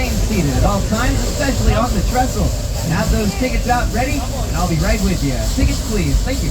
remain seated at all times, especially on the trestle. Have those tickets out ready, and I'll be right with you. Tickets, please. Thank you.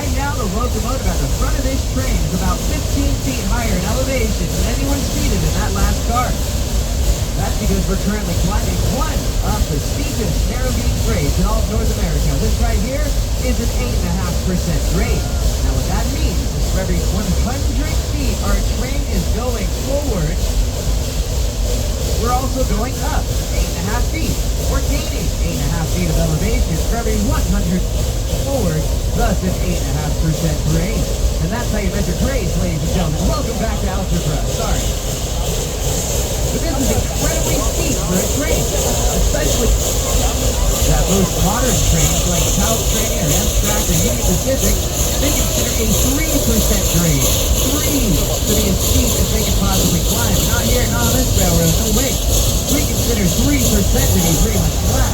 Right now, the locomotive at the front of this train is about 15 feet higher in elevation than anyone seated in that last car. That's because we're currently climbing one of the steepest narrow gauge grades in all of North America. This right here is an 8.5% grade. Now what that means is for every 100 feet our train is going forward, we're also going up 8.5 feet. We're gaining 8.5 feet of elevation for every 100 forward, thus an 8.5% grade. And that's how you measure grades, ladies and gentlemen. Welcome back to Algebra. Sorry. But this is incredibly steep for a train, especially that most modern trains like Caltrain or Amtrak or Union Pacific, they consider a 3% grade. 3 to be as steep as they can possibly climb. Not here, not on this railroad, no way. We consider 3% to be pretty much flat.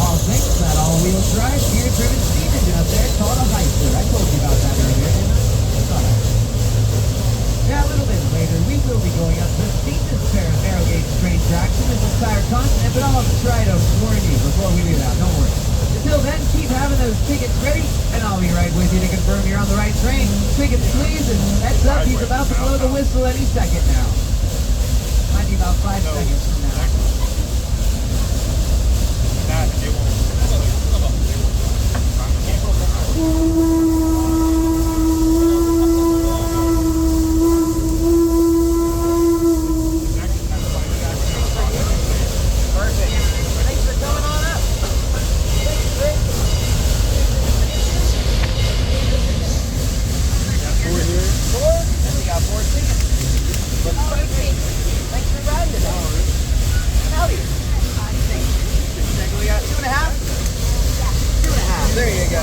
All thanks to that all-wheel drive, gear-driven steam engine up there called a Heisler. I told you about that earlier, didn't I? It's all right. Yeah, a little bit later, we will be going up the steepest pair of narrow gauge train tracks in this entire continent, but I'll try to warn you before we do that, don't worry. Until then, keep having those tickets ready, and I'll be right with you to confirm you're on the right train. Tickets please, and heads up, he's about to blow the whistle any second now. Might be about 5 seconds from now. There you go.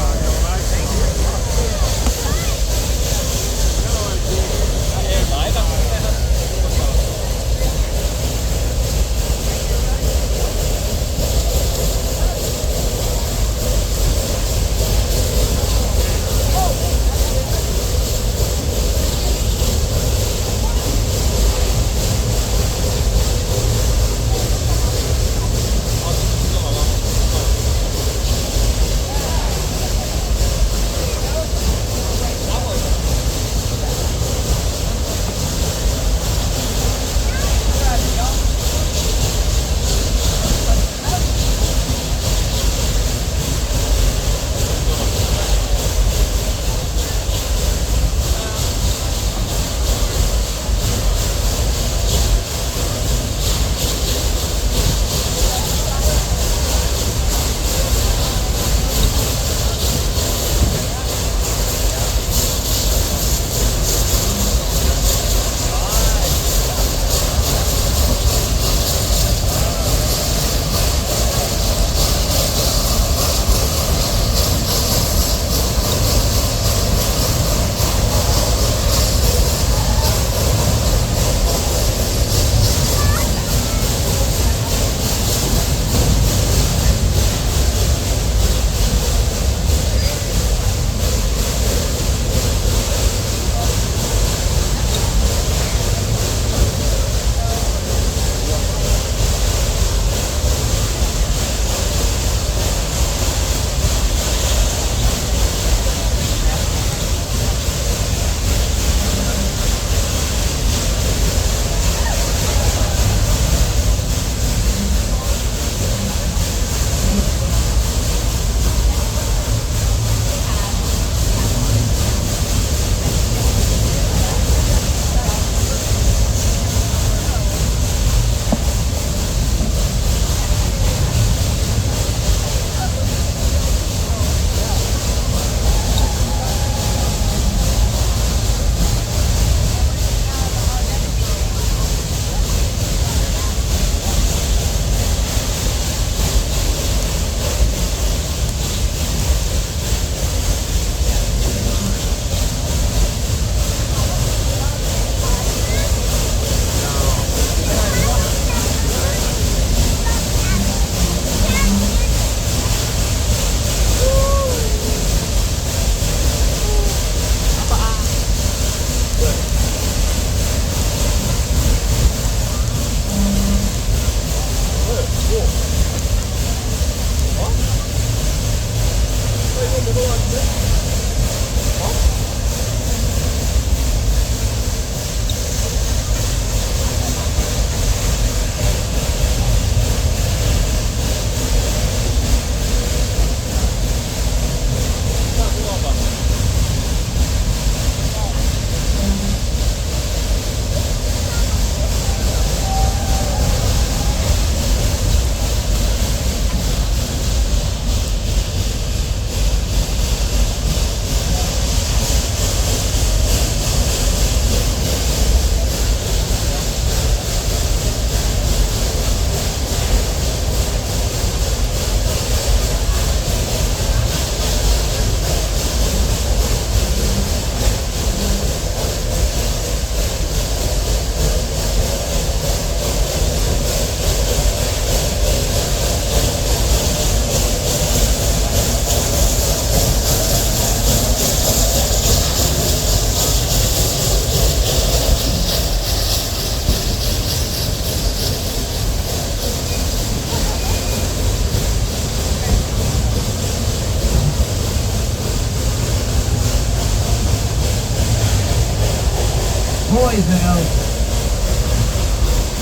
Poison Oak.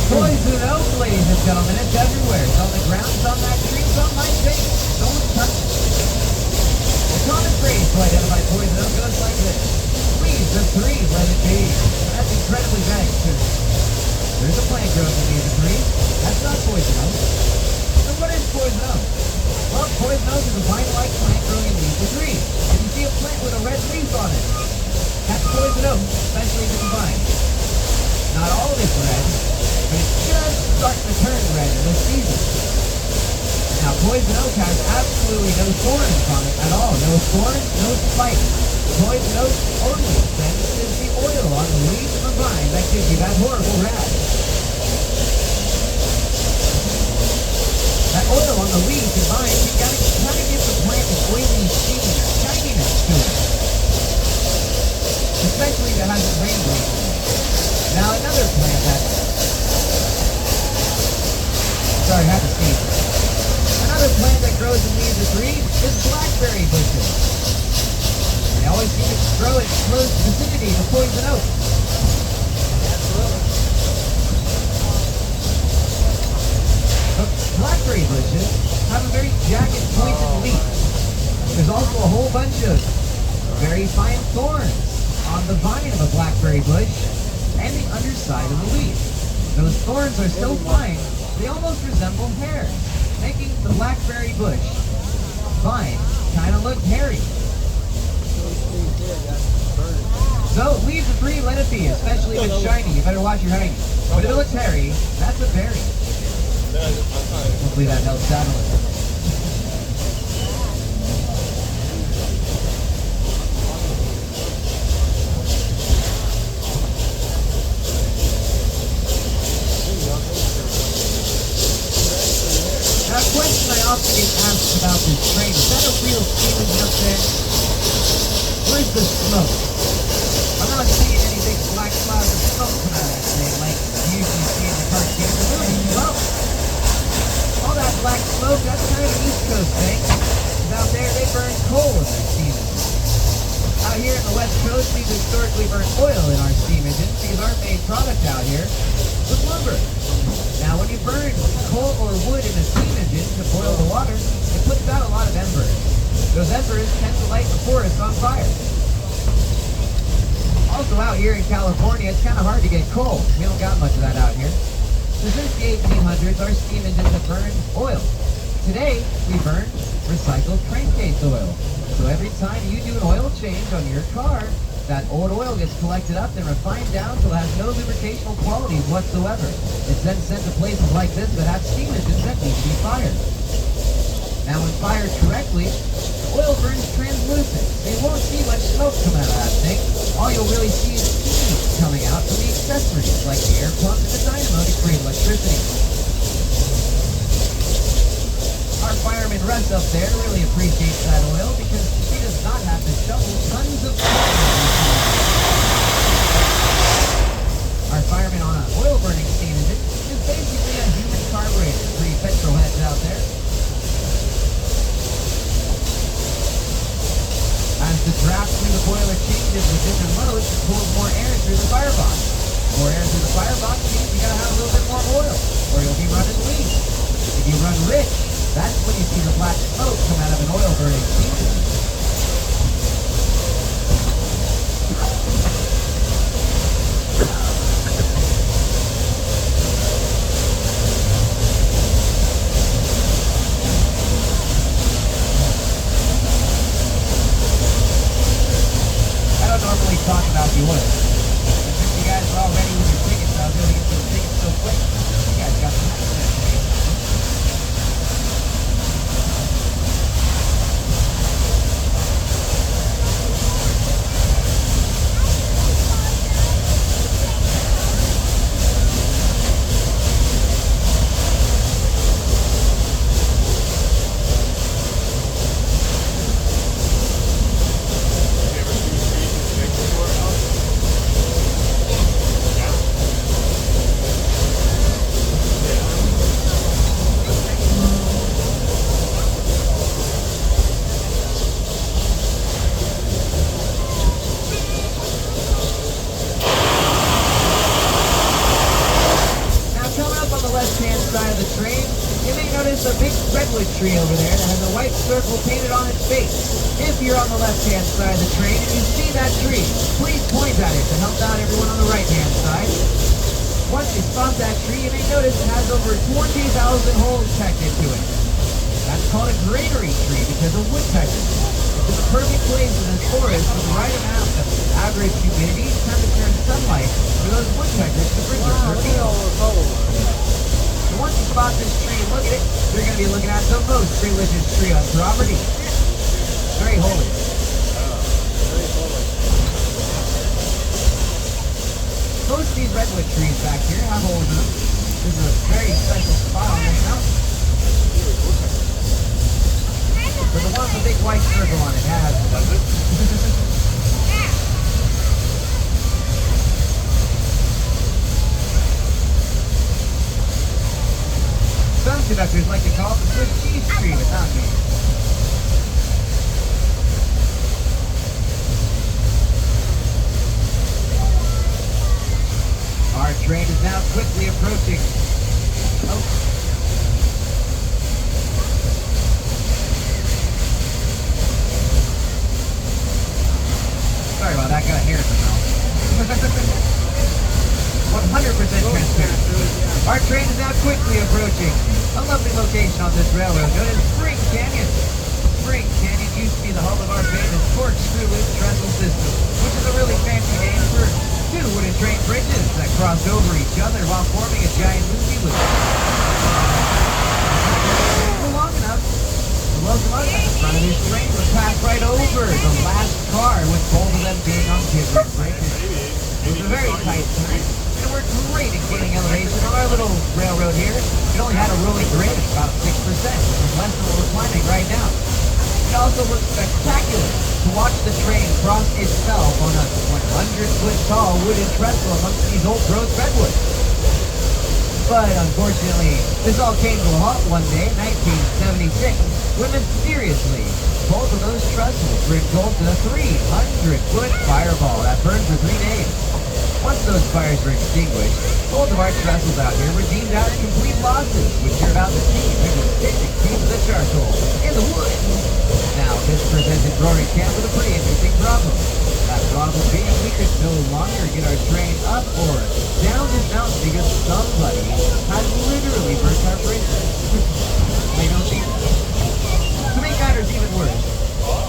Poison Oak, ladies and gentlemen, it's everywhere. It's on the ground, it's on that tree, it's on my face. Don't touch it. The common phrase to identify poison oak goes like this. Leaves of tree, let it be. That's incredibly vague, too. There's a plant growing in leaves of tree. That's not poison oak. So what is poison oak? Well, poison oak is a vine-like plant growing in leaves of tree. And you see a plant with a red leaf on it. That's poison oak, especially if it's vine. Not all of it's red, but it's just starting to turn red in this season. Now, poison oak has absolutely no thorns on it at all. No thorns, no spikes. Poison oak only senses the oil on the leaves of a vine that gives you that horrible rash. That oil on the leaves and vines, you gotta kind of give the plant an oily sheen or shininess to it. Especially if it hasn't rained lately. Now, another plant that... Sorry, I had to sneeze. Another plant that grows in leaves of trees is blackberry bushes. They always seem to grow in close vicinity to poison oak. But blackberry bushes have a very jagged, pointed leaf. There's also a whole bunch of very fine thorns on the vine of a blackberry bush and the underside of the leaf. Those thorns are so fine, they almost resemble hairs, making the blackberry bush vine kind of look hairy. So leave the tree, let it be, especially if it's shiny. You better watch your hanging. But if it looks hairy, that's a berry. Hopefully that helps out a little. Now, a question I often get asked about this train, is that a real steam engine up there? Where's the smoke? I'm not seeing any big black clouds of smoke come out of that thing like you usually see in the cartoons. There's no smoke. All that black smoke, that's kind of an East Coast thing. Because out there, they burn coal in their steam engines. Out here in the West Coast, we've historically burned oil in our steam engines because our main product out here was lumber. Now, when you burn coal or wood in a steam engine to boil the water, it puts out a lot of embers. Those embers tend to light the forest on fire. Also out here in California, it's kind of hard to get coal. We don't got much of that out here. So since the 1800s, our steam engines have burned oil. Today, we burn recycled crankcase oil. So every time you do an oil change on your car, that old oil gets collected up and refined down until it has no lubricational qualities whatsoever. It's then sent to places like this that have steam engines that need to be fired. Now when fired correctly, the oil burns translucent. So you won't see much smoke come out of that thing. All you'll really see is steam coming out from the accessories, like the air pump and the dynamo to create electricity. Our fireman Russ up there really appreciates that oil because he does not have to shovel tons of coal. Our fireman on an oil burning steam engine is basically a human carburetor for you petrol heads out there. As the draft through the boiler changes with different modes, it pulls more air through the firebox. More air through the firebox means you gotta have a little bit more oil, or you'll be running lean. If you run rich, that's when you see the black smoke come out of an oil burning steam engine. Talk about the oil. But since you guys are all ready with your tickets, I was able to get those tickets so quick. You guys got some access to it. tree over there that has a white circle painted on its face. If you're on the left-hand side of the train and you see that tree, please point at it to help out everyone on the right-hand side. Once you spot that tree, you may notice it has over 20,000 holes pecked into it. That's called a granary tree because of woodpeckers. It's the perfect place in this forest with the right amount of average humidity, temperature, and sunlight for those woodpeckers to bring their meal. So once you spot this tree and look at it, you're going to be looking at the most religious tree on property. Very holy. Most of these redwood trees back here have holes in them. This is a very special spot on this mountain. But the one with the big white circle on it has. Does it? Some conductors like to call it the Swiss cheese tree, but not me. Our train is now quickly approaching. Oh. Sorry about that, got hair in the mouth. 100% transparent. Our train is now quickly approaching a lovely location on this railroad known as Spring Canyon. Spring Canyon used to be the home of our famous corkscrew loop trestle system, which is a really fancy name for two wooden train bridges that crossed over each other while forming a giant loopy loop. Long enough to locomotive at the front of this train would pass right over the last car with both of them being on different bridges. It was a very tight turn, and it worked great at gaining elevation on our little railroad here. It only had a rolling grade of about 6%, which is less than what we're climbing right now. It also looked spectacular to watch the train cross itself on a 100-foot tall wooden trestle amongst these old growth redwoods. But unfortunately, this all came to a halt one day in 1976, when mysteriously, both of those trestles were engulfed in a 300-foot fireball that burned for 3 days. Once those fires were extinguished, both of our trestles out here were deemed out as complete losses, which you're about to see. There's a basic piece of the charcoal in the wood. Now, this presented Roaring Camp with a pretty interesting problem. That problem being we could no longer get our train up or down this mountain because somebody had literally burnt our bridges. They don't see that. To make matters even worse,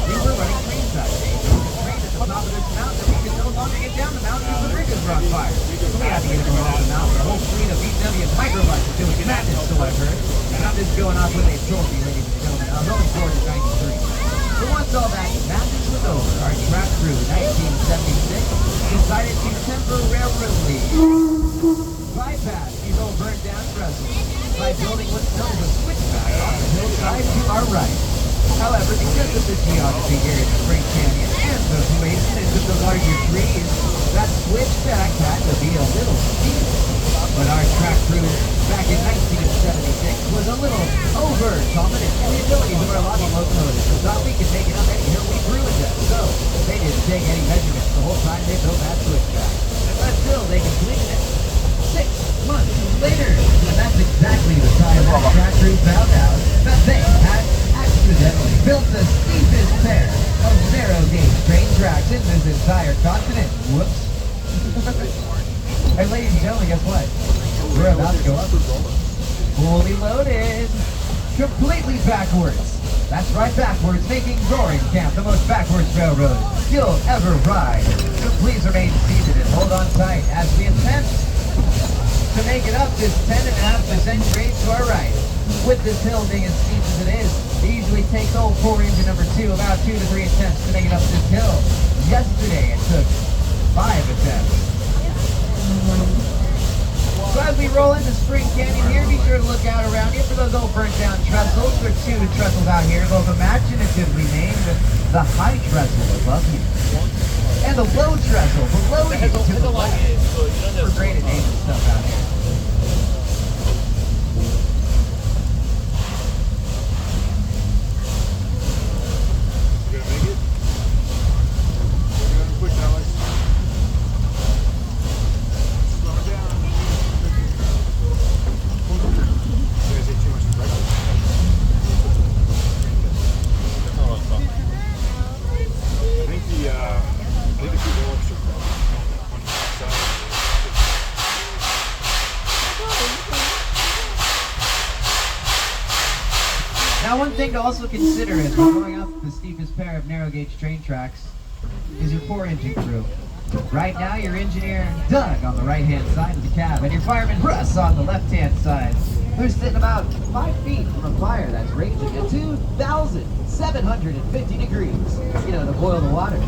we were running trains that day. There was a train at the top of this mountain that we could no longer get down the mountain because the bridges were on fire. So we had to get everyone off the mountain. The whole fleet of VW and microbuses doing madness, so I've heard. And I'm just going off what they told me, ladies and gentlemen. I was only born in 93. So once all that madness was over, our track crew in 1976 decided to temporarily bypass these old burnt down trestles by building what's known as a switchback on the hillside to our right. However, because of the geography here in Spring Canyon and the coincidence of the larger trees, that switchback had to be a little steep. But our track crew back in 1976 was a little overconfident in the abilities of our lobby locomotives and thought we could make it up any hill we ruined them. So they didn't take any measurements the whole time they built that switchback. But still, they completed it 6 months later. And that's exactly the time that track crew found out that they had accidentally built the steepest pair of narrow gauge train tracks in this entire continent. Whoops. Hey, ladies and gentlemen, guess what? We're about to go up. Fully loaded. Completely backwards. That's right, backwards, making Roaring Camp the most backwards railroad you'll ever ride. So please remain seated and hold on tight as we attempt to make it up this 10.5% grade to our right. With this hill being as steep as it is, it usually takes old 4 engine number 2 about 2 to 3 attempts to make it up this hill. Yesterday it took 5 attempts. So as we roll into Spring Canyon here, be sure to look out around you for those old burnt down trestles. There are 2 trestles out here, both imaginatively named the high trestle above you and the low trestle below you to the left. We're great at naming stuff out here. one thing to also consider as we're going up the steepest pair of narrow gauge train tracks is your poor engine crew. Right now, your engineer, Doug, on the right-hand side of the cab, and your fireman, Russ, on the left-hand side. They're sitting about 5 feet from a fire that's raging at 2,750 degrees, to boil the water.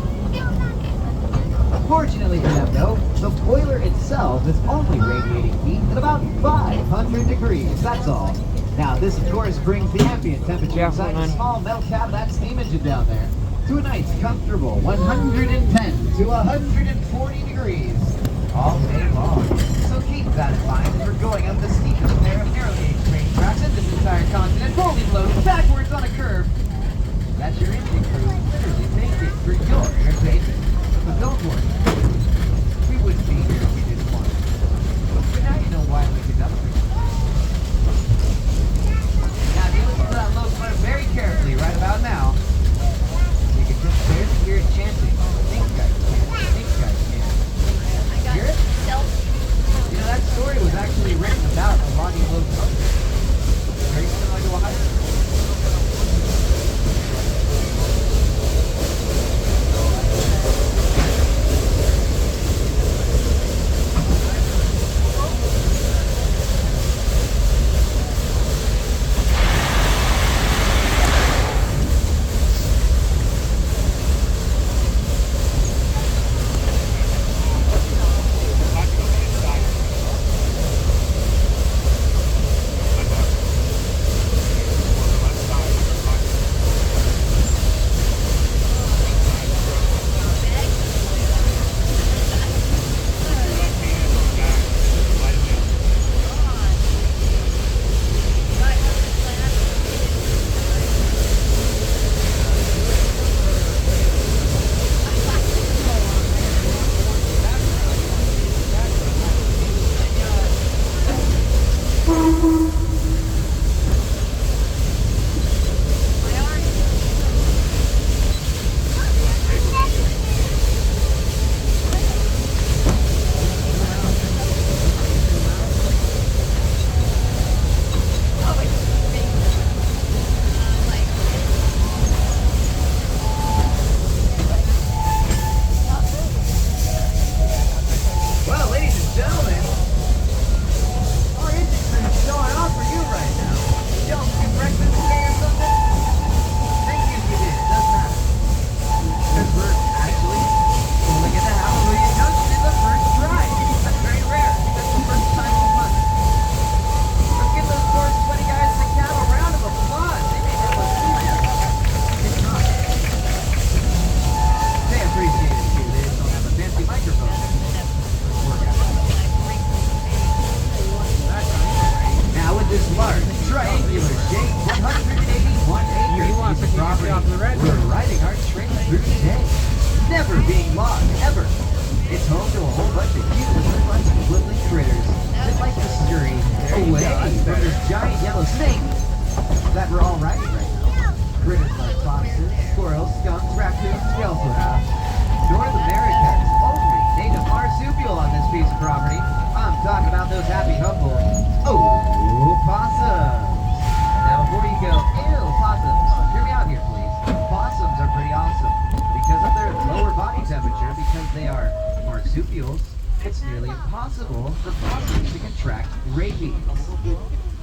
Fortunately for them, though, the boiler itself is only radiating heat at about 500 degrees, that's all. Now, this, of course, brings the ambient temperature inside the small metal cab of that steam engine down there to a nice, comfortable 110 to 140 degrees all day long. So keep that in mind as we're going up the steepest pair of narrow gauge train tracks in this entire continent, fully loaded backwards on a curve. That's your engine crew literally making for your entertainment. But don't worry, we wouldn't be here if we didn't want it. But now you know why we conduct it. Now, if you listen to that locomotive very carefully right about now, you can just barely hear it chanting. Think guys can. Think guys can. Hear it? That story was actually written about a logging locomotive. Very similar to a high school.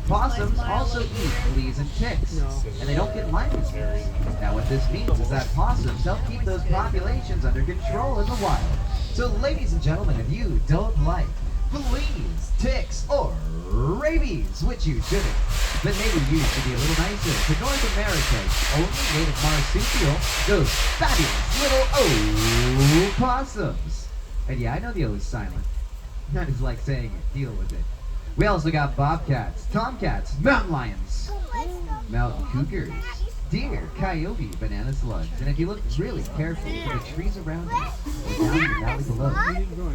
Possums also eat fleas and ticks, and they don't get Lyme disease. Now what this means is that possums help keep those populations under control in the wild. So ladies and gentlemen, if you don't like fleas, ticks, or rabies, which you shouldn't, then maybe you should be a little nicer to North America's only native marsupial, those fabulous little opossums. And yeah, I know the O is silent. I just like saying it. Deal with it. We also got bobcats, tomcats, mountain lions, mountain cougars, deer, coyote, banana slugs, and if you look really carefully to the trees around you, or down in the valley below,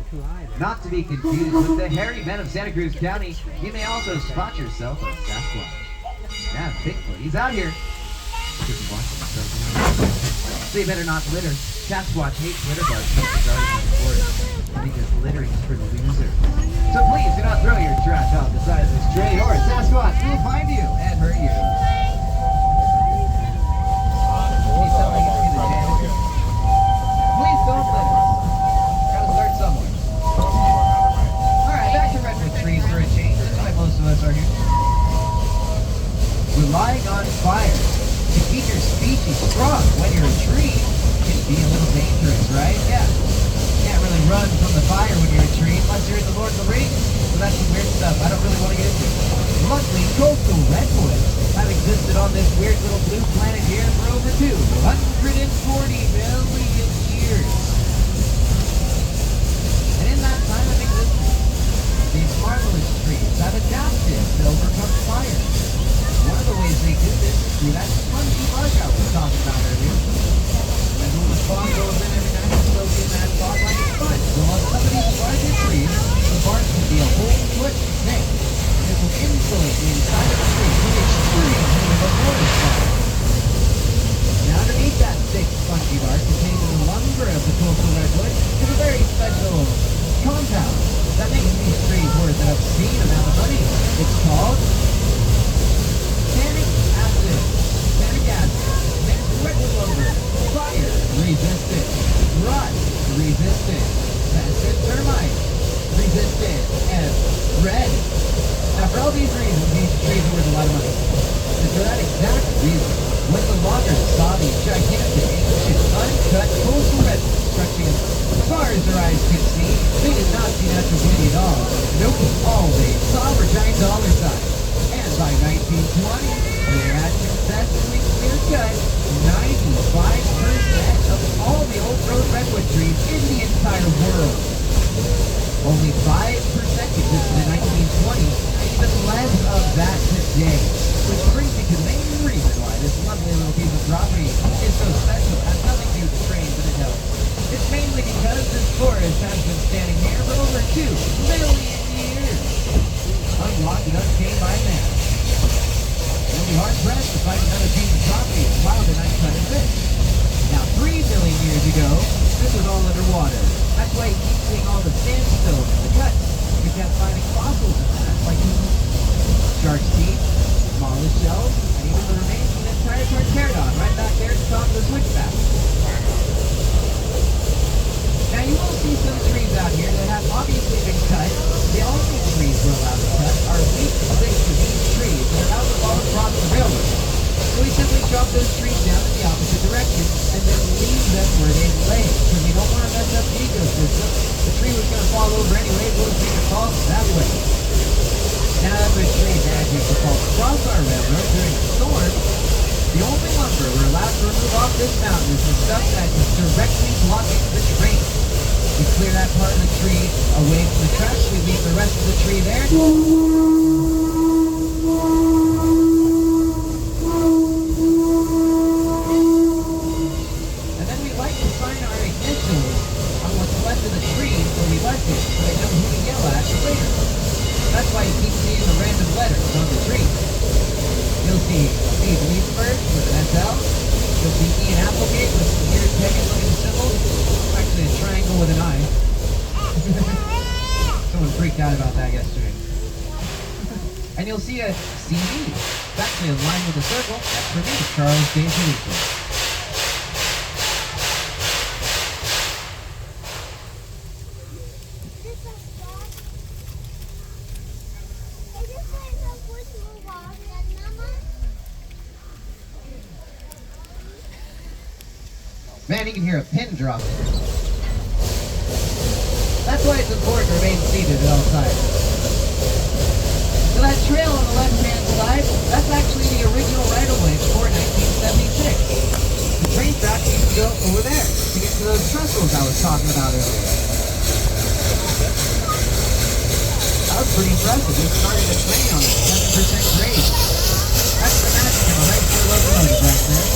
not to be confused with the hairy men of Santa Cruz County, you may also spot yourself a Sasquatch. Yeah, Bigfoot, he's out here. So you better not litter. Sasquatch hates litter bugs because littering's for the loser. So please do not throw your trash off the side of this train, or Sasquatch will find you and hurt you. run from the fire when you're a tree, unless you're in the Lord of the Rings. So that's some weird stuff I don't really want to get into. Luckily, coastal redwoods have existed on this weird little blue planet here for over 240 million years. And in that time of existence, these marvelous trees have adapted to overcome fire. One of the ways they do this is through that spongy bark I was talking about earlier. And when the fog goes in every night, it's soaked in that fog like a sponge. So on some of these larger trees, the bark can be a whole foot thick. And it will insulate the inside of the tree to the extreme heat of a forest fire. Now underneath that thick, spongy bark contained in the lumber of the coastal redwood is a very special compound that makes these trees worth an obscene amount of money. It's called tannic acid. Tannic acid makes redwood lumber fire resistant, rust resistant, pest termite resistant, and red. Now for all these reasons, these trees are worth a lot of money. And for that exact reason, when the loggers saw these gigantic, ancient, uncut coastal redwoods stretching as far as their eyes could see, they did not see natural beauty at all. Nope, all they saw were giant dollar signs. And by 1920, they had successfully clear-cut 95% of all the old-growth redwood trees in the entire world. Only 5% existed in 1920, and even less of that today. Which brings me to the main reason why this lovely little piece of property is so special. It has nothing to do with the trains and it helps. It's mainly because this forest has been standing here for over 2 million years. Unlocked and untamed by man. You'll be hard-pressed to find another piece of property as wild and uncut as this. Now, 3 million years ago, this was all underwater. That's why you keep seeing all the sandstone and the cuts. We kept finding fossils in that, like shark's teeth, mollusk shells, and even the remains of an entire Carcharodon right back there at the top of the switchback. Now you will see some trees out here that have obviously been cut. The only trees we're allowed to cut are weak sticks of these trees that are about to fall across the railroad. So we simply chop those trees down in the opposite direction and then leave them where they lay, because we don't want to mess up the ecosystem. The tree was going to fall over anyway, we'll just make it fall that way. Now if a tree manages to fall across our railroad during a storm, the only lumber we're allowed to remove off this mountain is the stuff that is directly blocking the train. We clear that part of the tree away from the tracks, we leave the rest of the tree there. And then we like to sign our initials on what's left of the tree where we left it, so they know who to yell at later. That's why you keep seeing the random letters on the tree. You'll see Steve Leesburg with an SL. You'll see Ian Applegate with some weird pagan-looking symbols. Actually, a triangle with an eye. Someone freaked out about that yesterday. And you'll see a CD. It's actually a line with a circle. That's for me, Charles J. Felipe. Man, you can hear a pin drop. That's why it's important to remain seated at all times. So that trail on the left-hand side, that's actually the original right-of-way before 1976. The train track used to go over there to get to those trestles I was talking about earlier. That was pretty impressive. We started a train on a 7% grade. That's the magic of a high school locomotive right there.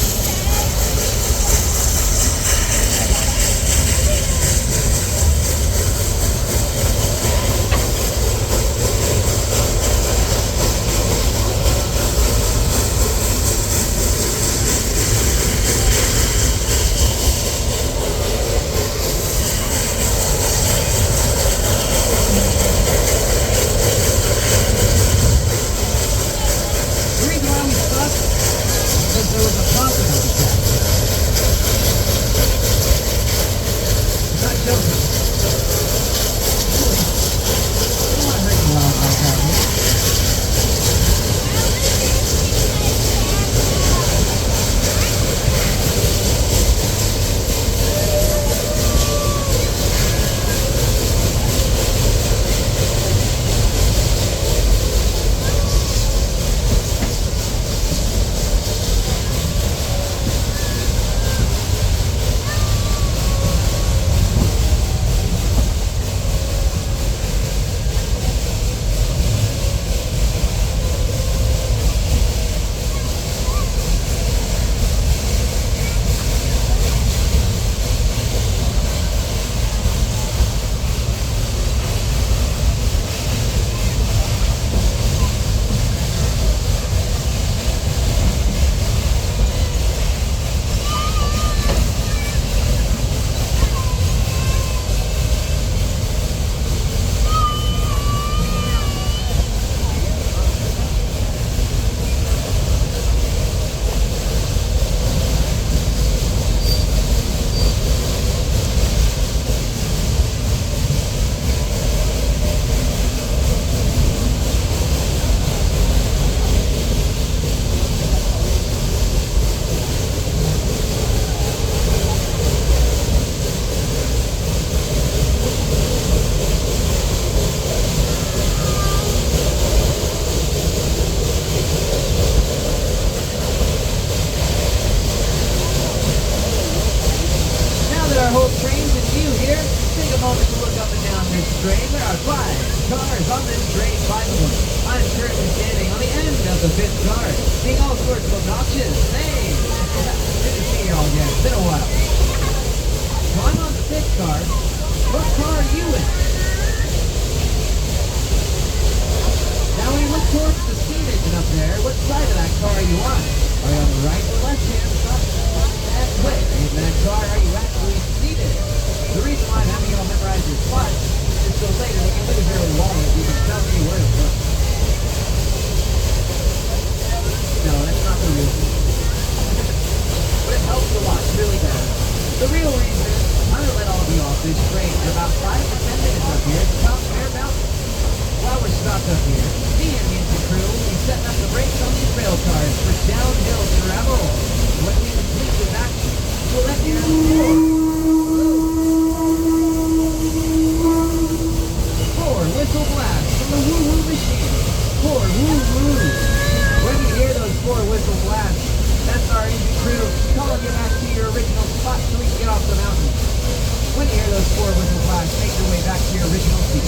There was a possible train. There are 5 cars on this train, 5 of them. I'm currently standing on the end of the 5th car, being all sorts of obnoxious. Hey! Good to see you all again. It's been a while. So I'm on the 5th car. What car are you in? Now when you look towards the seat engine up there, what side of that car are you on? Are you on the right or left hand side? And wait, in that car are you actually seated? The reason why I'm having you all memorize your spots is so later when you lose your wallet, you can tell me where to put. No, that's not the reason. But it helps a lot, it really does. The real reason is I'm going to let all of you off this train for about 5 to 10 minutes up here at the top of Bear Mountain. While we're stopped up here, me and the engine crew will be setting up the brakes on these rail cars for downhill travel. When we complete this action, we'll let you know. 4 whistle blasts from the woo-woo machine. 4 woo-woo. When you hear those 4 whistle blasts, that's our engine crew calling you back to your original spot so we can get off the mountain. When you hear those 4 whistle blasts, make your way back to your original seat.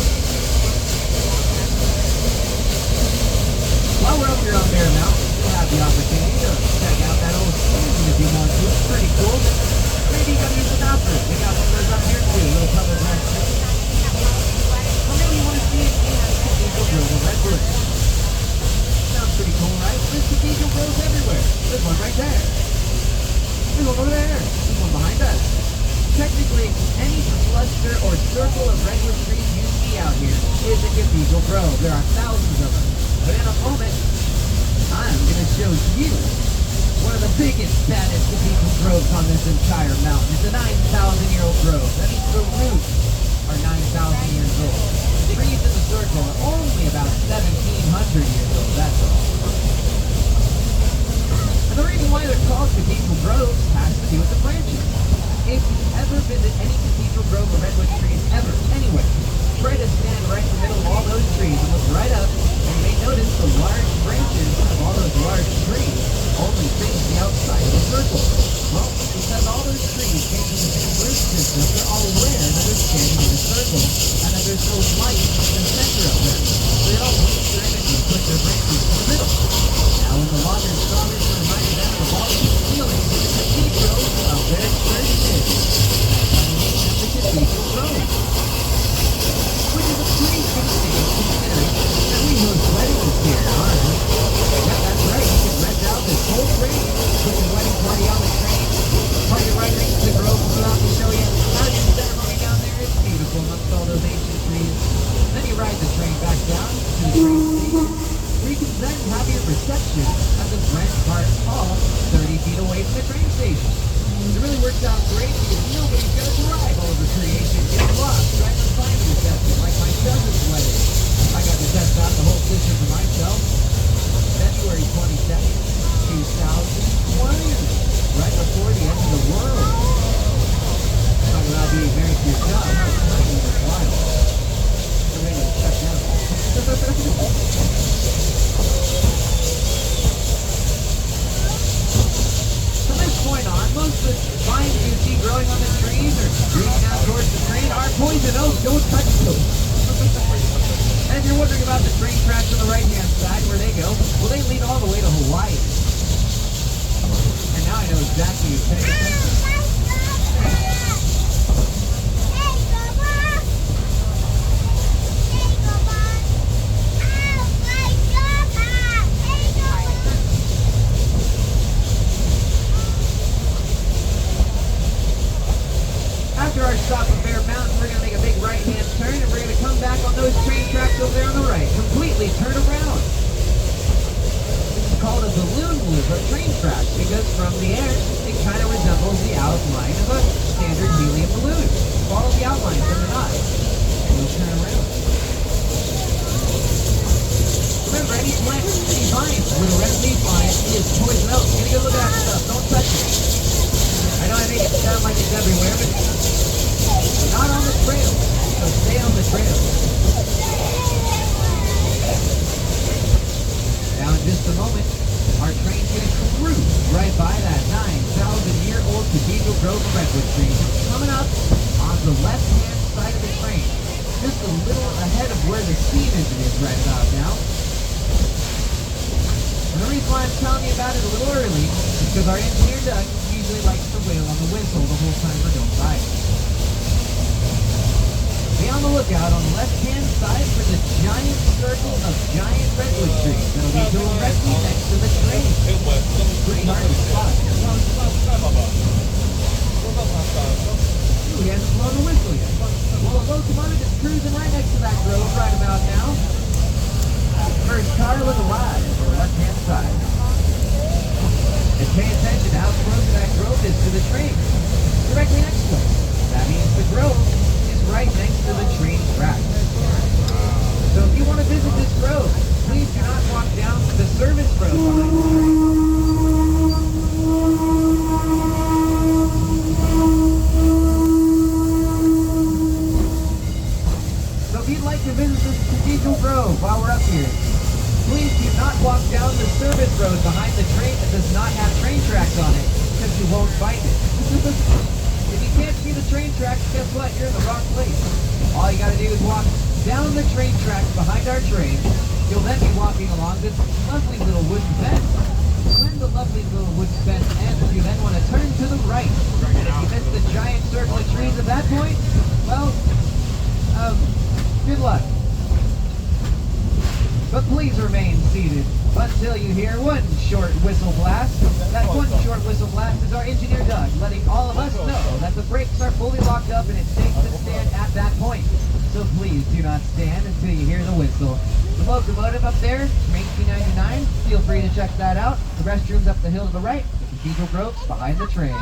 While we're up here on Bear Mountain, you'll have the opportunity to check out that old station if you want to. It's pretty cool. Maybe you gotta use the bathroom. We got one of those up here too, a little public restroom. Or maybe you want to see Cathedral Grove of Redwood. Sounds pretty cool, right? There's Cathedral Groves everywhere. There's one right there. There's one over there. There's one behind us. Technically, any cluster or circle of redwood trees you see out here is a Cathedral Grove. There are thousands of them. But in a moment, I'm going to show you one of the biggest, baddest cathedral groves on this entire mountain. It's a 9,000-year-old grove. That means the roots are 9,000 years old. The trees in the circle are only about 1,700 years old, that's all. And the reason why they're called cathedral groves has to do with the branches. If you ever visit any cathedral grove or redwood trees ever, anywhere, try to stand right in the middle of all those trees and look right up, and you may notice the large branches of all those large trees only face the outside of the circle. Well, because all those trees came from the same root system, they're all aware that they're standing in a circle and that there's no light in the center of them. So they all wait their energy and put their branches in the middle. Now when the water sovereigns reminded them of all these feelings of the cathedral of their church is. The cathedral grove. Which is a pretty interesting considering that we host weddings here, aren't we? Yeah, that's right. You can rent out this whole train, put your wedding party on the train, park it right next to the grove, we'll out to show you how to do the ceremony down there. It's beautiful amongst all those ancient trees. Then you ride the train back down to the train station, where you can then have your reception at the Brent Park Hall, 30 feet away from the train station. It really works out great because nobody's going to drive all over creation, get lost, trying to find a reception like my cousin's wedding. I got to test out the whole system for myself. February 22nd, 2020, right before the end of the world. Talk about being married to your job, huh? That's even wild. You're ready to shut down. From this point on, most of the vines you see growing on the trees or reaching out towards the train are poison oak. Don't touch those. And if you're wondering about the train tracks on the right-hand side, where they go, well, they lead all the way to Hawaii. And now I know exactly who's paying attention. After our stop at Bear Mountain, we're going to make a big right-hand turn, and we're going to come back on those train tracks over there on the right. Completely turn around. This is called a balloon loop of train tracks because from the air, it kind of resembles the outline of a standard helium balloon. Follow the outline from the knot, and you'll turn around. Remember, any plant, any vine with a red leaf on it is poison oak. Get a good look at that stuff. Don't touch it. I know I make it sound like it's everywhere, but not on the trail. So stay on the trail. Now in just a moment, our train's going to cruise right by that 9,000-year-old Cathedral Grove redwood tree. Coming up on the left-hand side of the train, just just a little ahead of where the steam engine is right about now. And the reason why I'm telling you about it a little early is because our engineer Doug usually likes to wail on the whistle the whole time we're going by. Be on the lookout on the left-hand side for the giant circle of giant redwood trees that'll be directly next to the train. Pretty hard to spot. Ooh, he hasn't blown the whistle yet. Well, the locomotive is cruising right next to that grove right about now. First car was alive on the left-hand side. And pay attention to how close that grove is to the train. Directly next to it. That means the grove is right next to the train track. So if you want to visit this grove, please do not walk down the service road behind the train. So if you'd like to visit this Cathedral Grove while we're up here, please do not walk down the service road behind the train that does not have train tracks on it, because you won't find it. If you can't see the train tracks, guess what? You're in the wrong place. All you gotta do is walk down the train tracks behind our train. You'll then be walking along this lovely little wooden fence. When the lovely little wooden fence ends, you then want to turn to the right. And if you miss the giant circle of trees at that point, well, good luck. But please remain seated until you hear one short whistle blast. That one short whistle blast is our engineer Doug, letting all of us know that the brakes are fully locked up and it's safe to stand at that point. So please do not stand until you hear the whistle. The locomotive up there from 1899, feel free to check that out. The restroom's up the hill to the right. The Cathedral Grove's behind the train.